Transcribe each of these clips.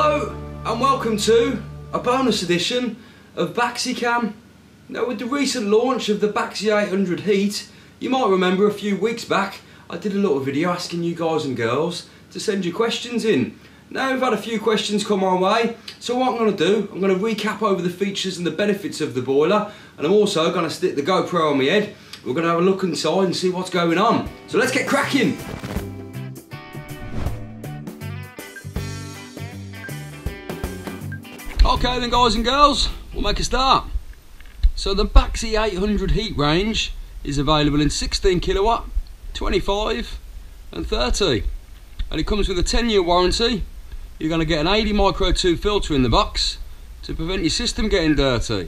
Hello and welcome to a bonus edition of Baxi Cam. Now, with the recent launch of the Baxi 800 Heat, you might remember a few weeks back I did a little video asking you guys and girls to send your questions in. Now we've had a few questions come our way, so what I'm going to do, I'm going to recap over the features and the benefits of the boiler, and I'm also going to stick the GoPro on my head. We're going to have a look inside and see what's going on. So let's get cracking! Okay then guys and girls, we'll make a start. So the Baxi 800 Heat range is available in 16 kilowatt, 25 and 30. And it comes with a 10-year warranty. You're going to get an 80 micro tube filter in the box to prevent your system getting dirty.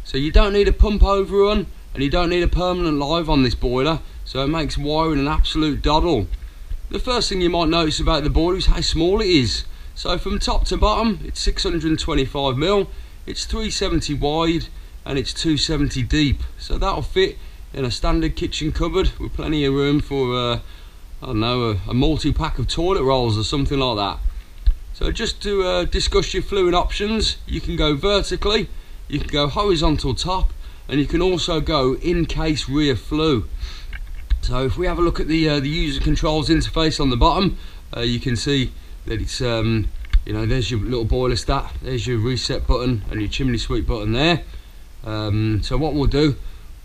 So you don't need a pump overrun and you don't need a permanent live on this boiler, so it makes wiring an absolute doddle. The first thing you might notice about the boiler is how small it is. So from top to bottom, it's 625mm, it's 370 wide and it's 270 deep. So that'll fit in a standard kitchen cupboard with plenty of room for I don't know, a multi-pack of toilet rolls or something like that. So just to discuss your fluid options, you can go vertically, you can go horizontal top, and you can also go in case rear flue. So if we have a look at the user controls interface on the bottom, you can see that it's you know, there's your little boiler stat, there's your reset button and your chimney sweep button there. So what we'll do,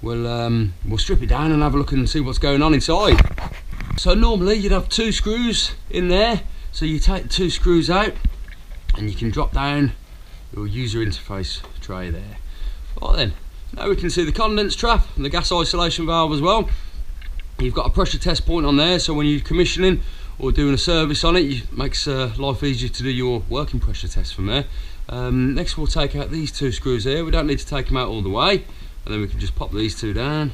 we'll strip it down and have a look and see what's going on inside. So normally you'd have two screws in there, so you take the two screws out and you can drop down your user interface tray there. Right then, now we can see the condense trap and the gas isolation valve as well. You've got a pressure test point on there, so when you're commissioning or doing a service on it, it makes life easier to do your working pressure test from there. Next we'll take out these two screws here. We don't need to take them out all the way, and then we can just pop these two down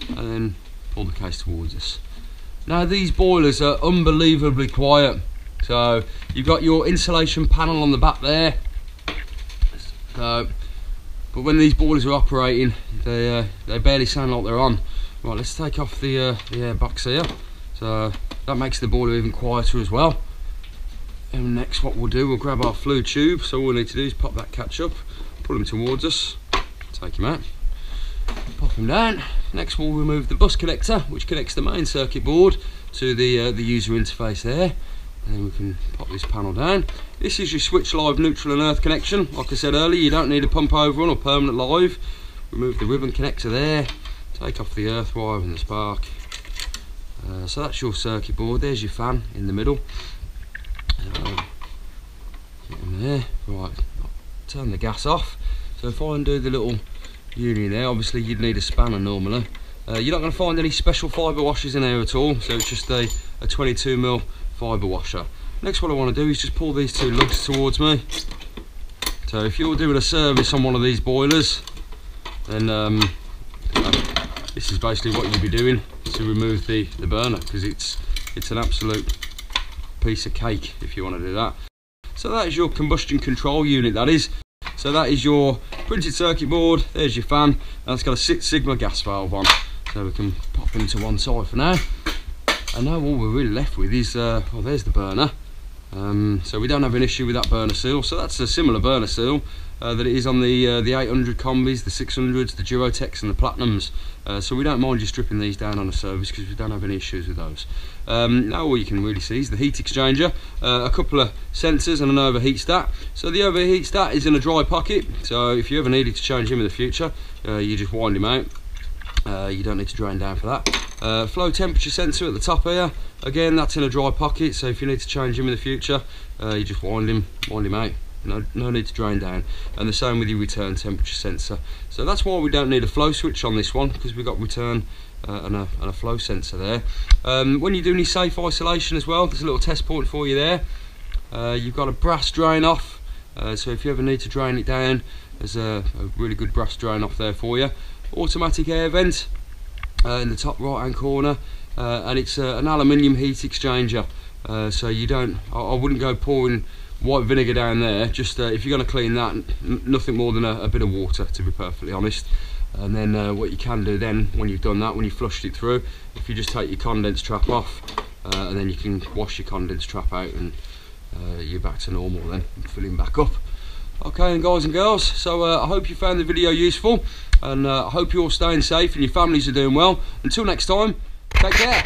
and then pull the case towards us. Now these boilers are unbelievably quiet. So you've got your insulation panel on the back there, but when these boilers are operating, they barely sound like they're on. Right, let's take off the air box here. So that makes the boiler even quieter as well. And next what we'll do, we'll grab our flue tube. So all we need to do is pop that catch up, pull him towards us, take him out, pop him down. Next we'll remove the bus connector, which connects the main circuit board to the user interface there. And then we can pop this panel down. This is your switch live neutral and earth connection. Like I said earlier, you don't need a pump overrun or permanent live. Remove the ribbon connector there, take off the earth wire and the spark. So that's your circuit board. There's your fan in the middle. Get in there. Right, turn the gas off. So if I undo the little unit there, obviously you'd need a spanner normally. You're not going to find any special fibre washers in there at all, so it's just a 22mm fibre washer. Next what I want to do is just pull these two lugs towards me. So if you're doing a service on one of these boilers, then this is basically what you'd be doing to remove the burner, because it's an absolute piece of cake if you want to do that. So that is your combustion control unit, that is. So that is your printed circuit board, there's your fan, and it's got a 6 Sigma gas valve on. So we can pop into one side for now. And now all we're really left with is, well, there's the burner. So we don't have an issue with that burner seal. So that's a similar burner seal that it is on the 800 combis, the 600s, the Durotechs and the Platinums. So we don't mind you stripping these down on a service because we don't have any issues with those. Now all you can really see is the heat exchanger, a couple of sensors and an overheat stat. So the overheat stat is in a dry pocket, so if you ever needed to change him in the future, you just wind him out. You don't need to drain down for that. Flow temperature sensor at the top here, again that's in a dry pocket, so if you need to change him in the future, you just wind him out. No need to drain down. And the same with your return temperature sensor. So that's why we don't need a flow switch on this one, because we've got return and a flow sensor there. When you're doing your safe isolation as well, there's a little test point for you there. You've got a brass drain off, so if you ever need to drain it down, there's a really good brass drain off there for you. Automatic air vent in the top right hand corner, and it's an aluminium heat exchanger, so you don't, I wouldn't go pouring white vinegar down there. Just if you're going to clean that, nothing more than a bit of water, to be perfectly honest. And then what you can do then, when you've done that, when you flushed it through, if you just take your condense trap off, and then you can wash your condense trap out and you're back to normal then, filling back up. Okay then guys and girls, so I hope you found the video useful, and I hope you're all staying safe and your families are doing well. Until next time, take care.